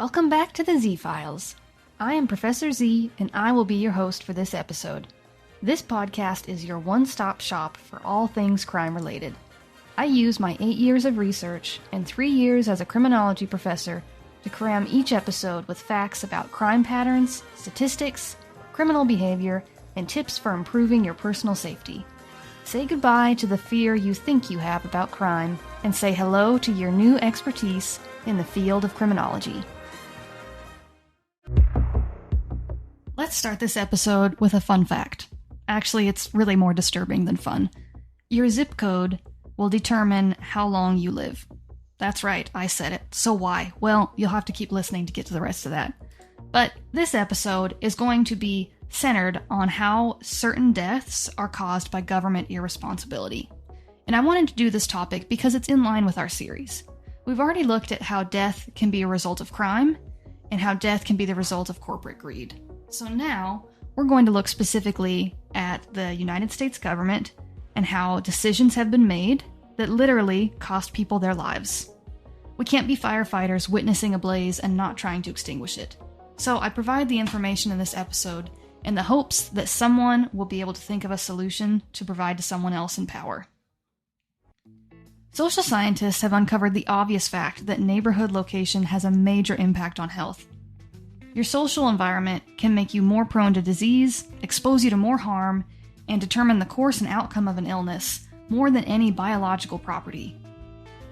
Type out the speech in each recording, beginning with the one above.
Welcome back to the Z-Files. I am Professor Z, and I will be your host for this episode. This podcast is your one-stop shop for all things crime-related. I use my 8 years of research and 3 years as a criminology professor to cram each episode with facts about crime patterns, statistics, criminal behavior, and tips for improving your personal safety. Say goodbye to the fear you think you have about crime, and say hello to your new expertise in the field of criminology. Let's start this episode with a fun fact. Actually, it's really more disturbing than fun. Your zip code will determine how long you live. That's right, I said it. So why? Well, you'll have to keep listening to get to the rest of that. But this episode is going to be centered on how certain deaths are caused by government irresponsibility. And I wanted to do this topic because it's in line with our series. We've already looked at how death can be a result of crime and how death can be the result of corporate greed. So now we're going to look specifically at the United States government and how decisions have been made that literally cost people their lives. We can't be firefighters witnessing a blaze and not trying to extinguish it. So I provide the information in this episode in the hopes that someone will be able to think of a solution to provide to someone else in power. Social scientists have uncovered the obvious fact that neighborhood location has a major impact on health. Your social environment can make you more prone to disease, expose you to more harm, and determine the course and outcome of an illness more than any biological property.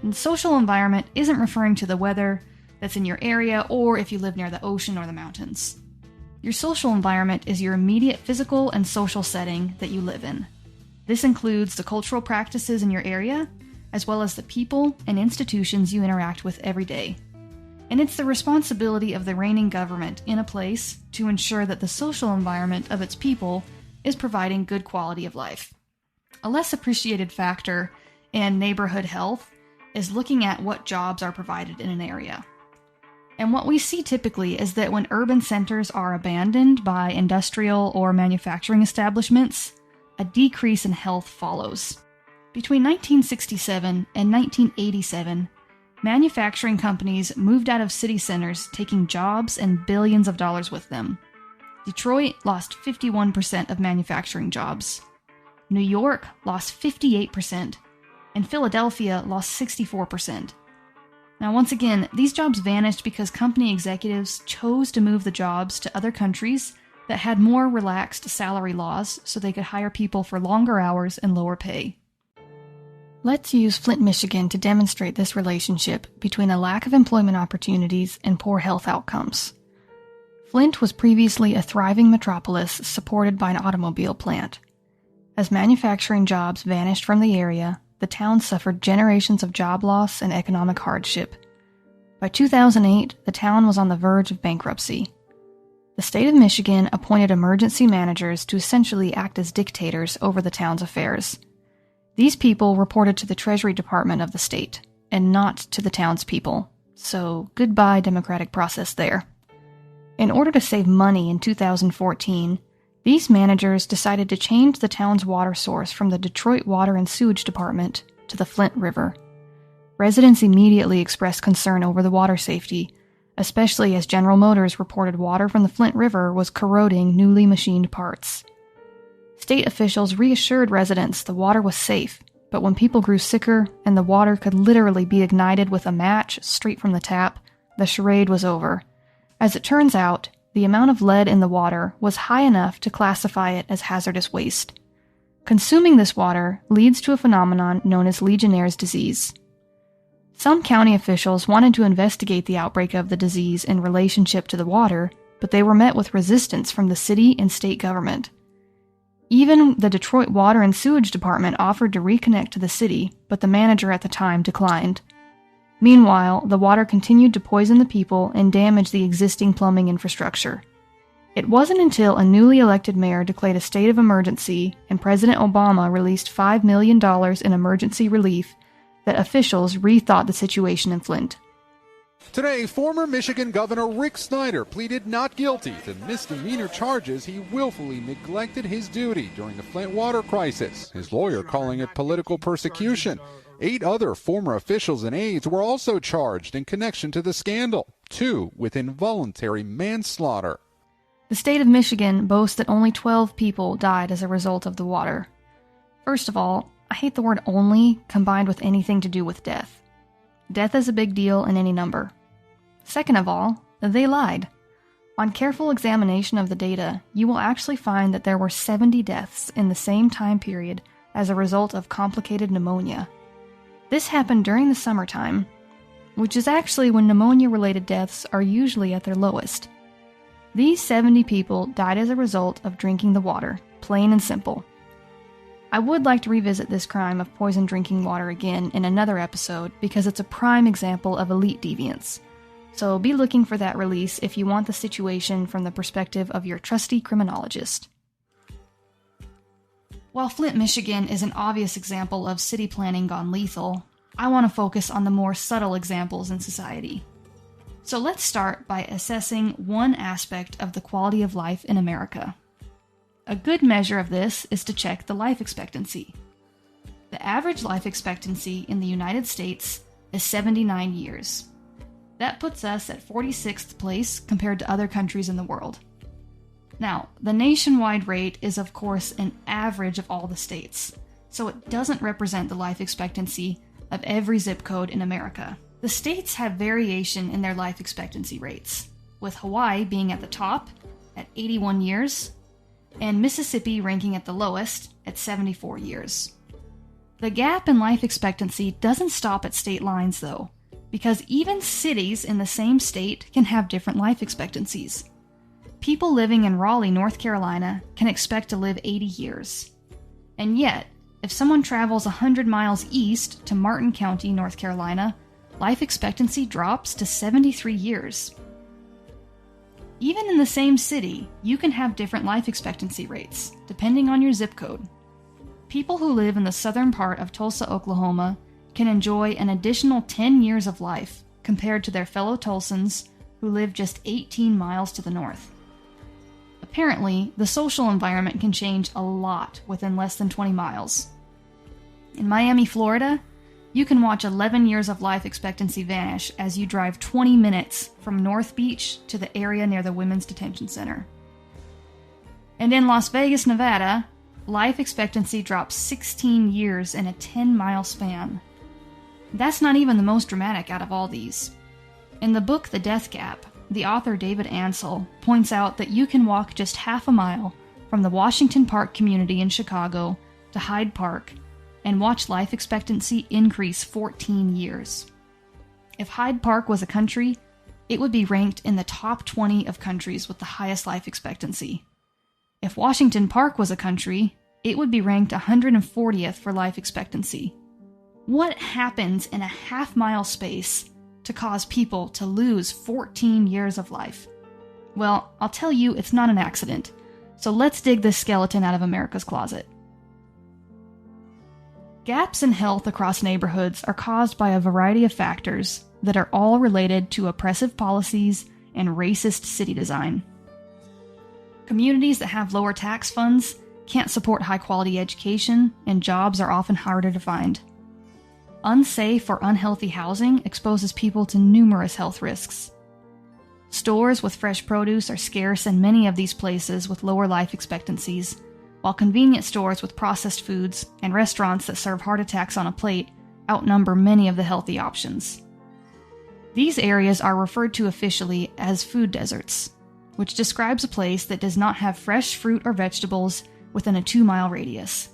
And social environment isn't referring to the weather that's in your area or if you live near the ocean or the mountains. Your social environment is your immediate physical and social setting that you live in. This includes the cultural practices in your area, as well as the people and institutions you interact with every day. And it's the responsibility of the reigning government in a place to ensure that the social environment of its people is providing good quality of life. A less appreciated factor in neighborhood health is looking at what jobs are provided in an area. And what we see typically is that when urban centers are abandoned by industrial or manufacturing establishments, a decrease in health follows. Between 1967 and 1987, manufacturing companies moved out of city centers, taking jobs and billions of dollars with them. Detroit lost 51% of manufacturing jobs. New York lost 58%, and Philadelphia lost 64%. Now, once again, these jobs vanished because company executives chose to move the jobs to other countries that had more relaxed salary laws so they could hire people for longer hours and lower pay. Let's use Flint, Michigan to demonstrate this relationship between a lack of employment opportunities and poor health outcomes. Flint was previously a thriving metropolis supported by an automobile plant. As manufacturing jobs vanished from the area, the town suffered generations of job loss and economic hardship. By 2008, the town was on the verge of bankruptcy. The state of Michigan appointed emergency managers to essentially act as dictators over the town's affairs. These people reported to the Treasury Department of the state, and not to the townspeople. So, goodbye democratic process there. In order to save money in 2014, these managers decided to change the town's water source from the Detroit Water and Sewage Department to the Flint River. Residents immediately expressed concern over the water safety, especially as General Motors reported water from the Flint River was corroding newly machined parts. State officials reassured residents the water was safe, but when people grew sicker and the water could literally be ignited with a match straight from the tap, the charade was over. As it turns out, the amount of lead in the water was high enough to classify it as hazardous waste. Consuming this water leads to a phenomenon known as Legionnaire's disease. Some county officials wanted to investigate the outbreak of the disease in relationship to the water, but they were met with resistance from the city and state government. Even the Detroit Water and Sewage Department offered to reconnect to the city, but the manager at the time declined. Meanwhile, the water continued to poison the people and damage the existing plumbing infrastructure. It wasn't until a newly elected mayor declared a state of emergency and President Obama released $5 million in emergency relief that officials rethought the situation in Flint. Today, former Michigan Governor Rick Snyder pleaded not guilty to misdemeanor charges he willfully neglected his duty during the Flint water crisis, his lawyer calling it political persecution. 8 other former officials and aides were also charged in connection to the scandal, 2 with involuntary manslaughter. The state of Michigan boasts that only 12 people died as a result of the water. First of all, I hate the word only combined with anything to do with death. Death is a big deal in any number. Second of all, they lied. On careful examination of the data, you will actually find that there were 70 deaths in the same time period as a result of complicated pneumonia. This happened during the summertime, which is actually when pneumonia-related deaths are usually at their lowest. These 70 people died as a result of drinking the water, plain and simple. I would like to revisit this crime of poisoned drinking water again in another episode because it's a prime example of elite deviance. So be looking for that release if you want the situation from the perspective of your trusty criminologist. While Flint, Michigan is an obvious example of city planning gone lethal, I want to focus on the more subtle examples in society. So let's start by assessing one aspect of the quality of life in America. A good measure of this is to check the life expectancy. The average life expectancy in the United States is 79 years. That puts us at 46th place compared to other countries in the world. Now, the nationwide rate is of course an average of all the states, so it doesn't represent the life expectancy of every zip code in America. The states have variation in their life expectancy rates, with Hawaii being at the top at 81 years, and Mississippi ranking at the lowest at 74 years. The gap in life expectancy doesn't stop at state lines though, because even cities in the same state can have different life expectancies. People living in Raleigh, North Carolina can expect to live 80 years. And yet, if someone travels 100 miles east to Martin County, North Carolina, life expectancy drops to 73 years. Even in the same city, you can have different life expectancy rates, depending on your zip code. People who live in the southern part of Tulsa, Oklahoma, can enjoy an additional 10 years of life compared to their fellow Tulsans who live just 18 miles to the north. Apparently, the social environment can change a lot within less than 20 miles. In Miami, Florida, you can watch 11 years of life expectancy vanish as you drive 20 minutes from North Beach to the area near the Women's Detention Center. And in Las Vegas, Nevada, life expectancy drops 16 years in a 10-mile span. That's not even the most dramatic out of all these. In the book The Death Gap, the author David Ansell points out that you can walk just half a mile from the Washington Park community in Chicago to Hyde Park and watch life expectancy increase 14 years. If Hyde Park was a country, it would be ranked in the top 20 of countries with the highest life expectancy. If Washington Park was a country, it would be ranked 140th for life expectancy. What happens in a half-mile space to cause people to lose 14 years of life? Well, I'll tell you, it's not an accident. So let's dig this skeleton out of America's closet. Gaps in health across neighborhoods are caused by a variety of factors that are all related to oppressive policies and racist city design. Communities that have lower tax funds can't support high-quality education, and jobs are often harder to find. Unsafe or unhealthy housing exposes people to numerous health risks. Stores with fresh produce are scarce in many of these places with lower life expectancies, while convenience stores with processed foods and restaurants that serve heart attacks on a plate outnumber many of the healthy options. These areas are referred to officially as food deserts, which describes a place that does not have fresh fruit or vegetables within a 2-mile radius.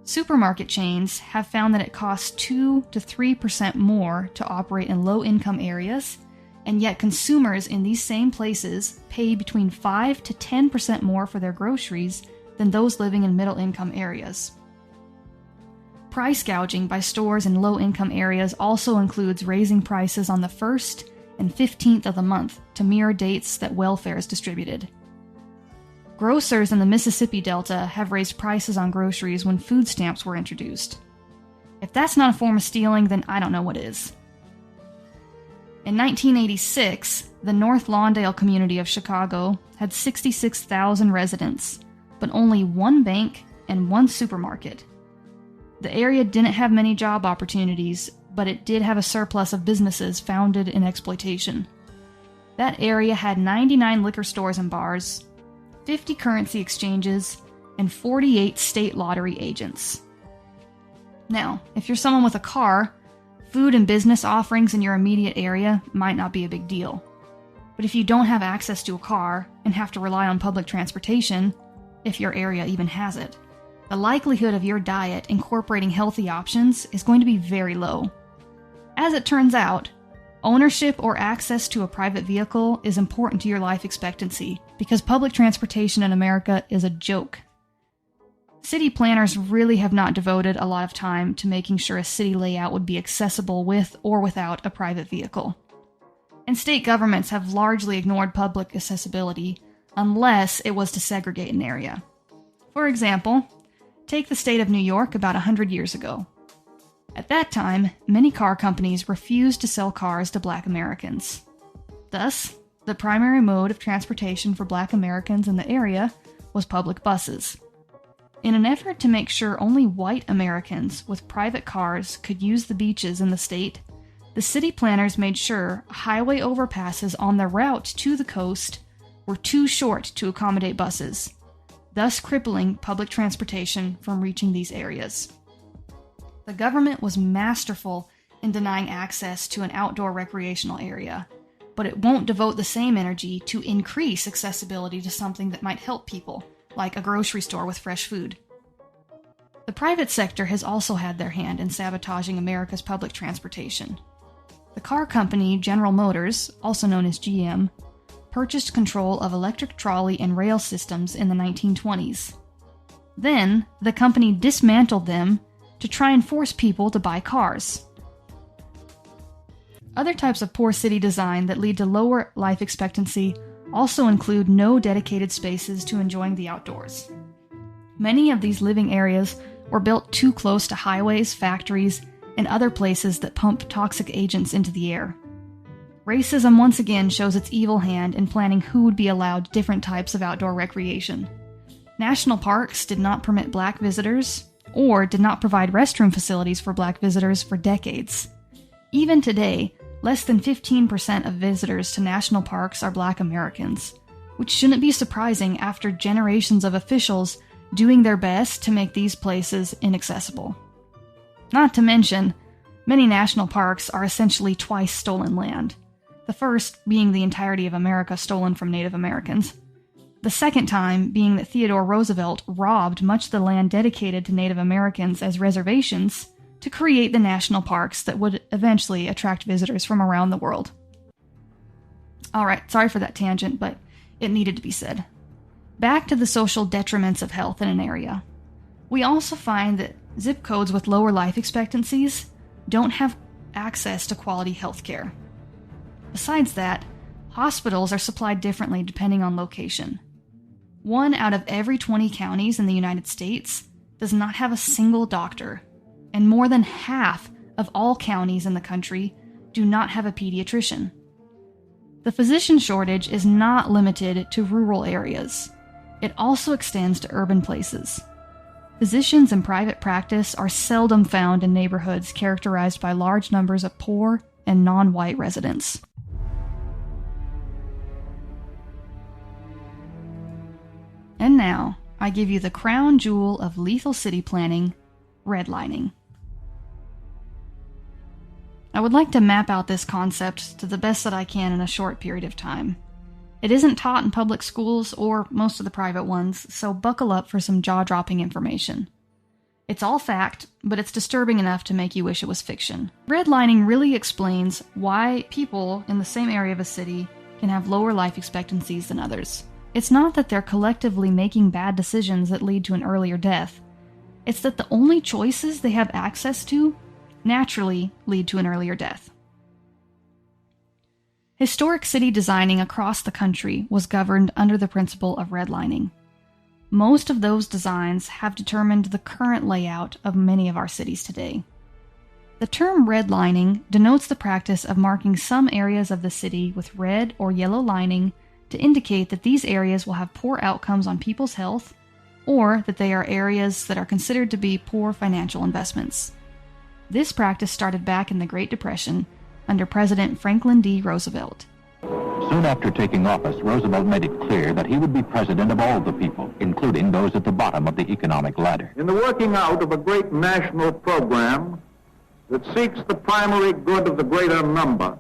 Supermarket chains have found that it costs 2 to 3% more to operate in low-income areas, and yet consumers in these same places pay between 5 to 10% more for their groceries than those living in middle-income areas. Price gouging by stores in low-income areas also includes raising prices on the 1st and 15th of the month to mirror dates that welfare is distributed. Grocers in the Mississippi Delta have raised prices on groceries when food stamps were introduced. If that's not a form of stealing, then I don't know what is. In 1986, the North Lawndale community of Chicago had 66,000 residents, but only one bank and one supermarket. The area didn't have many job opportunities, but it did have a surplus of businesses founded in exploitation. That area had 99 liquor stores and bars, 50 currency exchanges, and 48 state lottery agents. Now, if you're someone with a car, food and business offerings in your immediate area might not be a big deal. But if you don't have access to a car and have to rely on public transportation, if your area even has it, the likelihood of your diet incorporating healthy options is going to be very low. As it turns out, ownership or access to a private vehicle is important to your life expectancy because public transportation in America is a joke. City planners really have not devoted a lot of time to making sure a city layout would be accessible with or without a private vehicle. And state governments have largely ignored public accessibility unless it was to segregate an area. For example, take the state of New York about 100 years ago. At that time, many car companies refused to sell cars to Black Americans. Thus, the primary mode of transportation for Black Americans in the area was public buses. In an effort to make sure only white Americans with private cars could use the beaches in the state, the city planners made sure highway overpasses on the route to the coast were too short to accommodate buses, thus crippling public transportation from reaching these areas. The government was masterful in denying access to an outdoor recreational area, but it won't devote the same energy to increase accessibility to something that might help people, like a grocery store with fresh food. The private sector has also had their hand in sabotaging America's public transportation. The car company General Motors, also known as GM, purchased control of electric trolley and rail systems in the 1920s. Then, the company dismantled them to try and force people to buy cars. Other types of poor city design that lead to lower life expectancy also include no dedicated spaces to enjoying the outdoors. Many of these living areas were built too close to highways, factories, and other places that pump toxic agents into the air. Racism once again shows its evil hand in planning who would be allowed different types of outdoor recreation. National parks did not permit Black visitors, or did not provide restroom facilities for Black visitors for decades. Even today, less than 15% of visitors to national parks are Black Americans, which shouldn't be surprising after generations of officials doing their best to make these places inaccessible. Not to mention, many national parks are essentially twice stolen land, the first being the entirety of America stolen from Native Americans. The second time being that Theodore Roosevelt robbed much of the land dedicated to Native Americans as reservations to create the national parks that would eventually attract visitors from around the world. Alright, sorry for that tangent, but it needed to be said. Back to the social detriments of health in an area. We also find that zip codes with lower life expectancies don't have access to quality health care. Besides that, hospitals are supplied differently depending on location. 1 out of every 20 counties in the United States does not have a single doctor, and more than half of all counties in the country do not have a pediatrician. The physician shortage is not limited to rural areas. It also extends to urban places. Physicians in private practice are seldom found in neighborhoods characterized by large numbers of poor and non-white residents. And now, I give you the crown jewel of lethal city planning, redlining. I would like to map out this concept to the best that I can in a short period of time. It isn't taught in public schools or most of the private ones, so buckle up for some jaw-dropping information. It's all fact, but it's disturbing enough to make you wish it was fiction. Redlining really explains why people in the same area of a city can have lower life expectancies than others. It's not that they're collectively making bad decisions that lead to an earlier death. It's that the only choices they have access to naturally lead to an earlier death. Historic city designing across the country was governed under the principle of redlining. Most of those designs have determined the current layout of many of our cities today. The term redlining denotes the practice of marking some areas of the city with red or yellow lining to indicate that these areas will have poor outcomes on people's health, or that they are areas that are considered to be poor financial investments. This practice started back in the Great Depression under President Franklin D. Roosevelt. Soon after taking office, Roosevelt made it clear that he would be president of all the people, including those at the bottom of the economic ladder. In the working out of a great national program that seeks the primary good of the greater number.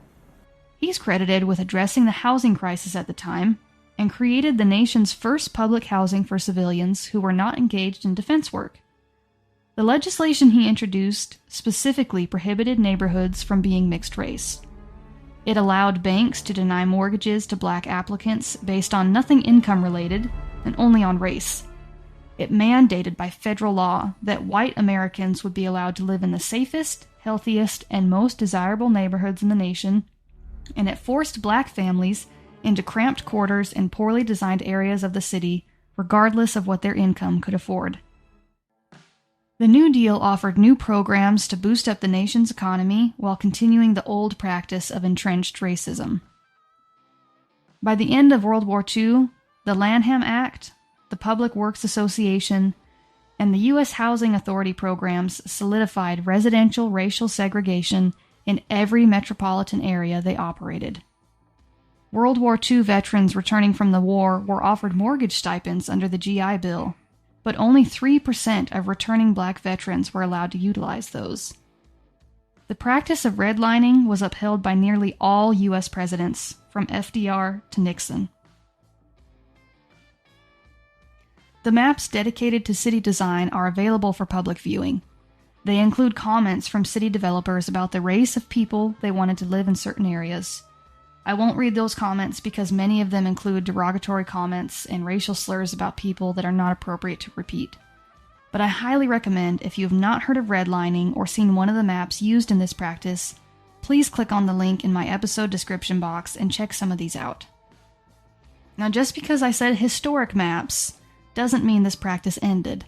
He's credited with addressing the housing crisis at the time and created the nation's first public housing for civilians who were not engaged in defense work. The legislation he introduced specifically prohibited neighborhoods from being mixed race. It allowed banks to deny mortgages to black applicants based on nothing income related and only on race. It mandated by federal law that white Americans would be allowed to live in the safest, healthiest, and most desirable neighborhoods in the nation, and it forced black families into cramped quarters in poorly designed areas of the city, regardless of what their income could afford. The New Deal offered new programs to boost up the nation's economy while continuing the old practice of entrenched racism. By the end of World War II, the Lanham Act, the Public Works Association, and the U.S. Housing Authority programs solidified residential racial segregation in every metropolitan area they operated. World War II veterans returning from the war were offered mortgage stipends under the GI Bill, but only 3% of returning black veterans were allowed to utilize those. The practice of redlining was upheld by nearly all U.S. presidents, from FDR to Nixon. The maps dedicated to city design are available for public viewing. They include comments from city developers about the race of people they wanted to live in certain areas. I won't read those comments because many of them include derogatory comments and racial slurs about people that are not appropriate to repeat. But I highly recommend, if you have not heard of redlining or seen one of the maps used in this practice, please click on the link in my episode description box and check some of these out. Now, just because I said historic maps doesn't mean this practice ended.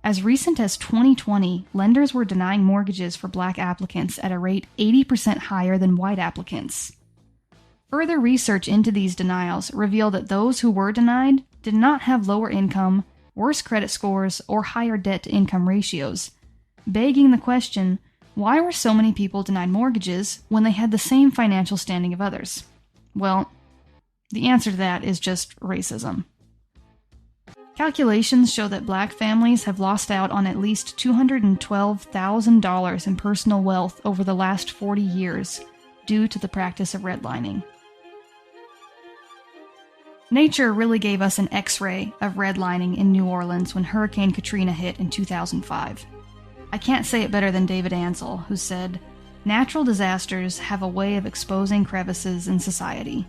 As recent as 2020, lenders were denying mortgages for black applicants at a rate 80% higher than white applicants. Further research into these denials revealed that those who were denied did not have lower income, worse credit scores, or higher debt-to-income ratios, begging the question, why were so many people denied mortgages when they had the same financial standing of others? Well, the answer to that is just racism. Calculations show that black families have lost out on at least $212,000 in personal wealth over the last 40 years due to the practice of redlining. Nature really gave us an X-ray of redlining in New Orleans when Hurricane Katrina hit in 2005. I can't say it better than David Ansell, who said, "Natural disasters have a way of exposing crevices in society."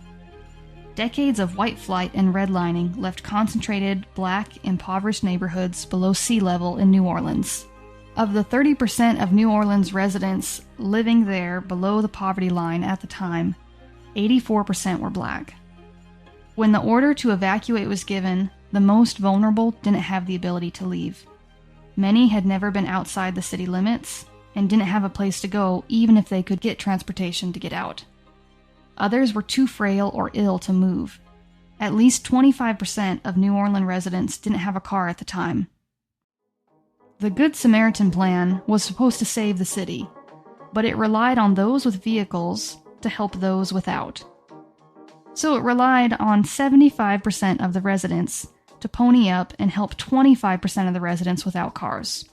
Decades of white flight and redlining left concentrated, black, impoverished neighborhoods below sea level in New Orleans. Of the 30% of New Orleans residents living there below the poverty line at the time, 84% were black. When the order to evacuate was given, the most vulnerable didn't have the ability to leave. Many had never been outside the city limits and didn't have a place to go even if they could get transportation to get out. Others were too frail or ill to move. At least 25% of New Orleans residents didn't have a car at the time. The Good Samaritan plan was supposed to save the city, but it relied on those with vehicles to help those without. So it relied on 75% of the residents to pony up and help 25% of the residents without cars.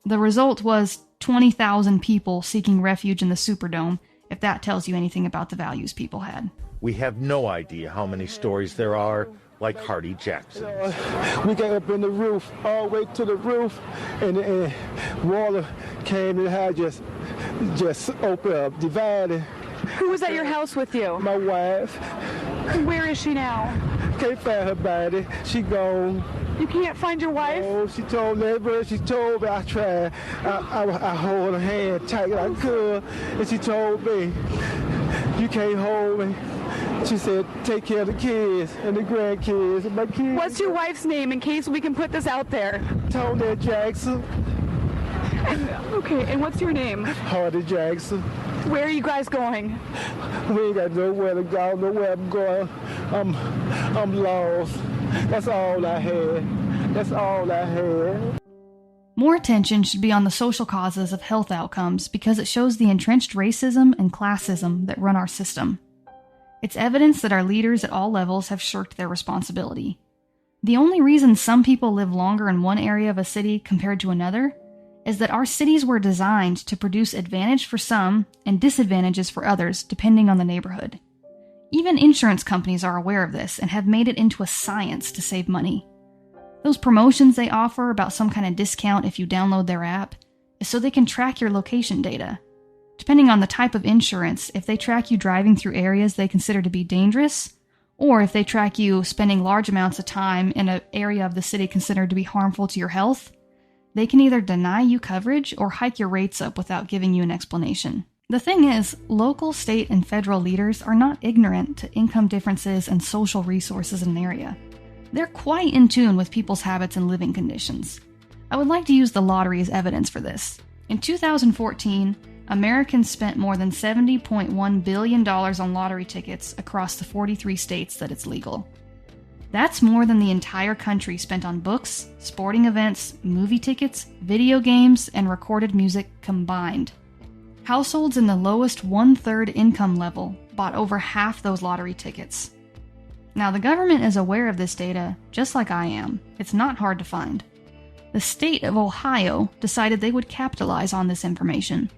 The result was 20,000 people seeking refuge in the Superdome, if that tells you anything about the values people had. We have no idea how many stories there are like Hardy Jackson. We got up in the roof, all the way to the roof, and water came and had just opened up, divided. Who was at your house with you? My wife. Where is she now? Can't find her body. She gone. You can't find your wife? Oh, she told me, she told me, I tried. I hold her hand tight like I could, and she told me, you can't hold me. She said, take care of the kids and the grandkids and my kids. What's your wife's name in case we can put this out there? Tony Jackson. Okay, and what's your name? Hardy Jackson. Where are you guys going? We ain't got nowhere to go, nowhere I'm going. I'm lost. That's all I had. That's all I had. More attention should be on the social causes of health outcomes because it shows the entrenched racism and classism that run our system. It's evidence that our leaders at all levels have shirked their responsibility. The only reason some people live longer in one area of a city compared to another is that our cities were designed to produce advantage for some and disadvantages for others depending on the neighborhood. Even insurance companies are aware of this and have made it into a science to save money. Those promotions they offer about some kind of discount if you download their app is so they can track your location data. Depending on the type of insurance, if they track you driving through areas they consider to be dangerous, or if they track you spending large amounts of time in an area of the city considered to be harmful to your health, they can either deny you coverage or hike your rates up without giving you an explanation. The thing is, local, state, and federal leaders are not ignorant to income differences and social resources in an area. They're quite in tune with people's habits and living conditions. I would like to use the lottery as evidence for this. In 2014, Americans spent more than $70.1 billion on lottery tickets across the 43 states that it's legal. That's more than the entire country spent on books, sporting events, movie tickets, video games, and recorded music combined. Households in the lowest one-third income level bought over half those lottery tickets. Now, the government is aware of this data, just like I am. It's not hard to find. The state of Ohio decided they would capitalize on this information.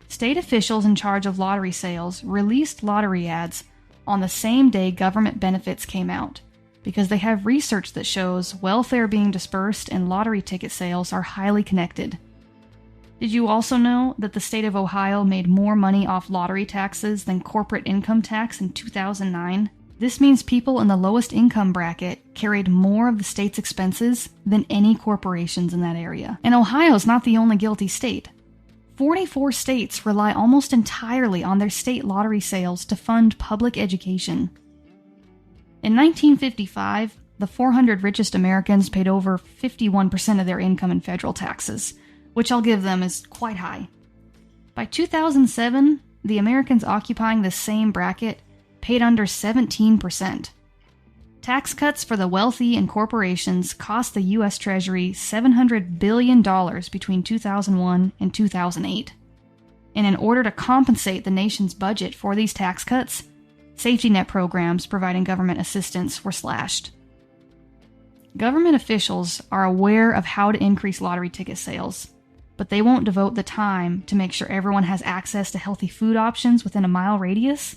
State officials in charge of lottery sales released lottery ads on the same day government benefits came out, because they have research that shows welfare being dispersed and lottery ticket sales are highly connected. Did you also know that the state of Ohio made more money off lottery taxes than corporate income tax in 2009? This means people in the lowest income bracket carried more of the state's expenses than any corporations in that area. And Ohio's not the only guilty state. 44 states rely almost entirely on their state lottery sales to fund public education. In 1955, the 400 richest Americans paid over 51% of their income in federal taxes, which I'll give them is quite high. By 2007, the Americans occupying the same bracket paid under 17%. Tax cuts for the wealthy and corporations cost the U.S. Treasury $700 billion between 2001 and 2008. And in order to compensate the nation's budget for these tax cuts, safety net programs providing government assistance were slashed. Government officials are aware of how to increase lottery ticket sales, but they won't devote the time to make sure everyone has access to healthy food options within a mile radius.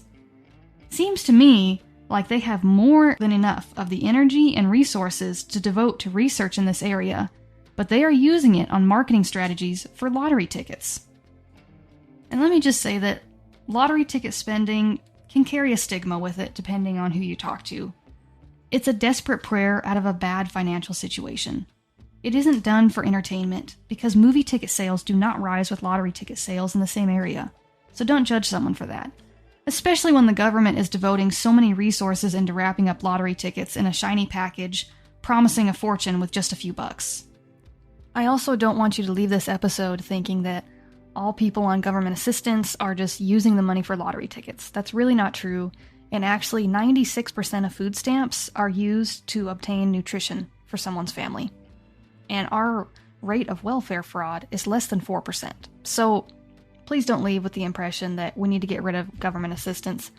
Seems to me like they have more than enough of the energy and resources to devote to research in this area, but they are using it on marketing strategies for lottery tickets. And let me just say that lottery ticket spending can carry a stigma with it depending on who you talk to. It's a desperate prayer out of a bad financial situation. It isn't done for entertainment because movie ticket sales do not rise with lottery ticket sales in the same area, so don't judge someone for that. Especially when the government is devoting so many resources into wrapping up lottery tickets in a shiny package, promising a fortune with just a few bucks. I also don't want you to leave this episode thinking that all people on government assistance are just using the money for lottery tickets. That's really not true, and actually 96% of food stamps are used to obtain nutrition for someone's family. And our rate of welfare fraud is less than 4%. So please don't leave with the impression that we need to get rid of government assistance.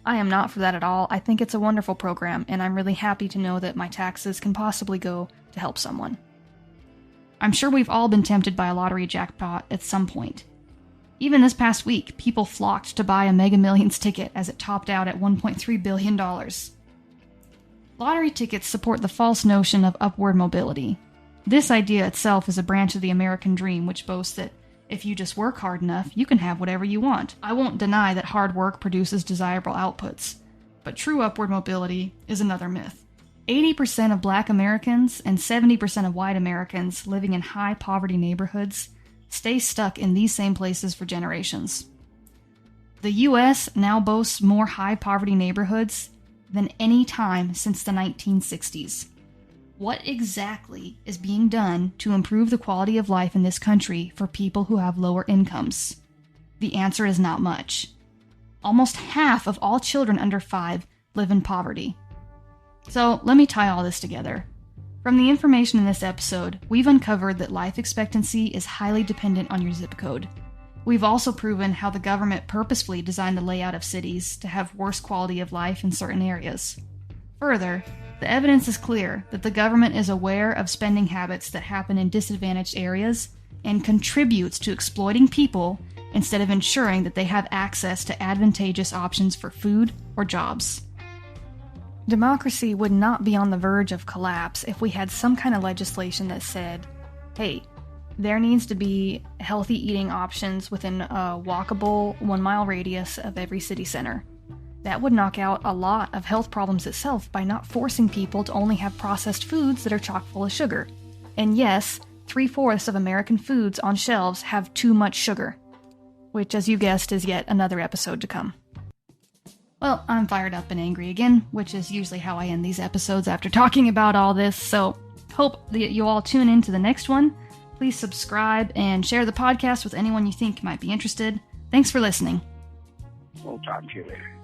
I am not for that at all. I think it's a wonderful program, and I'm really happy to know that my taxes can possibly go to help someone. I'm sure we've all been tempted by a lottery jackpot at some point. Even this past week, people flocked to buy a Mega Millions ticket as it topped out at $1.3 billion. Lottery tickets support the false notion of upward mobility. This idea itself is a branch of the American dream which boasts that if you just work hard enough, you can have whatever you want. I won't deny that hard work produces desirable outputs, but true upward mobility is another myth. 80% of Black Americans and 70% of white Americans living in high poverty neighborhoods stay stuck in these same places for generations. The U.S. now boasts more high poverty neighborhoods than any time since the 1960s. What exactly is being done to improve the quality of life in this country for people who have lower incomes? The answer is not much. Almost half of all children under 5 live in poverty. So let me tie all this together. From the information in this episode, we've uncovered that life expectancy is highly dependent on your zip code. We've also proven how the government purposefully designed the layout of cities to have worse quality of life in certain areas. Further, the evidence is clear that the government is aware of spending habits that happen in disadvantaged areas and contributes to exploiting people instead of ensuring that they have access to advantageous options for food or jobs. Democracy would not be on the verge of collapse if we had some kind of legislation that said, hey, there needs to be healthy eating options within a walkable 1-mile radius of every city center. That would knock out a lot of health problems itself by not forcing people to only have processed foods that are chock full of sugar. And yes, 3/4 of American foods on shelves have too much sugar, which, as you guessed, is yet another episode to come. Well, I'm fired up and angry again, which is usually how I end these episodes after talking about all this, so hope that you all tune in to the next one. Please subscribe and share the podcast with anyone you think might be interested. Thanks for listening. We'll talk to you later.